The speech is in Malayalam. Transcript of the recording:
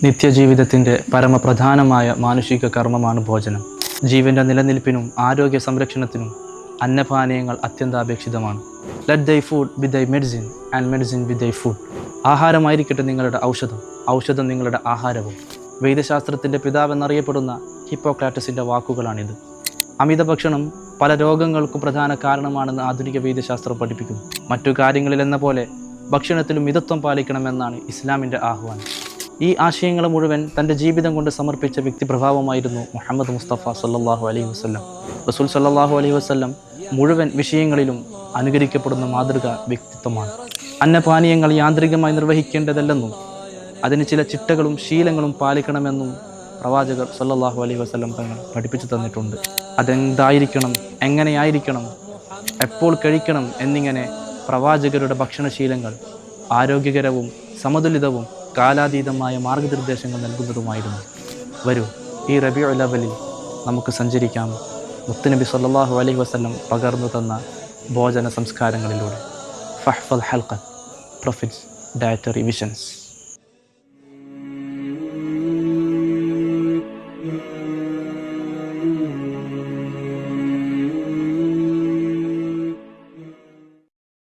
നിത്യജീവിതത്തിൻ്റെ പരമപ്രധാനമായ മാനുഷിക കർമ്മമാണ് ഭോജനം. ജീവൻ്റെ നിലനിൽപ്പിനും ആരോഗ്യ സംരക്ഷണത്തിനും അന്നപാനീയങ്ങൾ അത്യന്താപേക്ഷിതമാണ്. Let thy food be thy medicine and medicine be thy food. ആഹാരമായിരിക്കട്ടെ നിങ്ങളുടെ ഔഷധം, ഔഷധം നിങ്ങളുടെ ആഹാരവും. വൈദ്യശാസ്ത്രത്തിൻ്റെ പിതാവെന്നറിയപ്പെടുന്ന ഹിപ്പോക്രാറ്റസിൻ്റെ വാക്കുകളാണിത്. അമിത ഭക്ഷണം പല രോഗങ്ങൾക്കും പ്രധാന കാരണമാണെന്ന് ആധുനിക വൈദ്യശാസ്ത്രം പഠിപ്പിക്കുന്നു. മറ്റു കാര്യങ്ങളിലെന്ന പോലെ ഭക്ഷണത്തിലും മിതത്വം പാലിക്കണമെന്നാണ് ഇസ്ലാമിൻ്റെ ആഹ്വാനം. ഈ ആശയങ്ങൾ മുഴുവൻ തൻ്റെ ജീവിതം കൊണ്ട് സമർപ്പിച്ച വ്യക്തിപ്രഭാവമായിരുന്നു മുഹമ്മദ് മുസ്തഫ സല്ലല്ലാഹു അലൈഹി വസല്ലം. റസൂൽ സല്ലല്ലാഹു അലൈഹി വസല്ലം മുഴുവൻ വിഷയങ്ങളിലും അനുകരിക്കപ്പെടുന്ന മാതൃക വ്യക്തിത്വമാണ്. അന്നപാനീയങ്ങൾ യാന്ത്രികമായി നിർവഹിക്കേണ്ടതല്ലെന്നും അതിന് ചില ചിട്ടകളും ശീലങ്ങളും പാലിക്കണമെന്നും പ്രവാചകർ സല്ലല്ലാഹു അലൈഹി വസല്ലം തങ്ങൾ പഠിപ്പിച്ചു തന്നിട്ടുണ്ട്. അതെന്തായിരിക്കണം, എങ്ങനെയായിരിക്കണം, എപ്പോൾ കഴിക്കണം എന്നിങ്ങനെ പ്രവാചകരുടെ ഭക്ഷണശീലങ്ങൾ ആരോഗ്യകരവും സമതുലിതവും കാലാതീതമായ മാർഗനിർദ്ദേശങ്ങൾ നൽകുന്നതുമായിരുന്നു. വരൂ, ഈ റബീഉൽ അവ്വലിൽ നമുക്ക് സഞ്ചരിക്കാം മുത്തുനബി സല്ലല്ലാഹു അലൈഹി വസല്ലം പകർന്നു തന്ന ഭോജന സംസ്കാരങ്ങളിലൂടെ. ഫഹ്ഫൽ ഹൽഖൻ, പ്രൊഫിറ്റ്സ് ഡയറ്ററി വിഷൻസ്.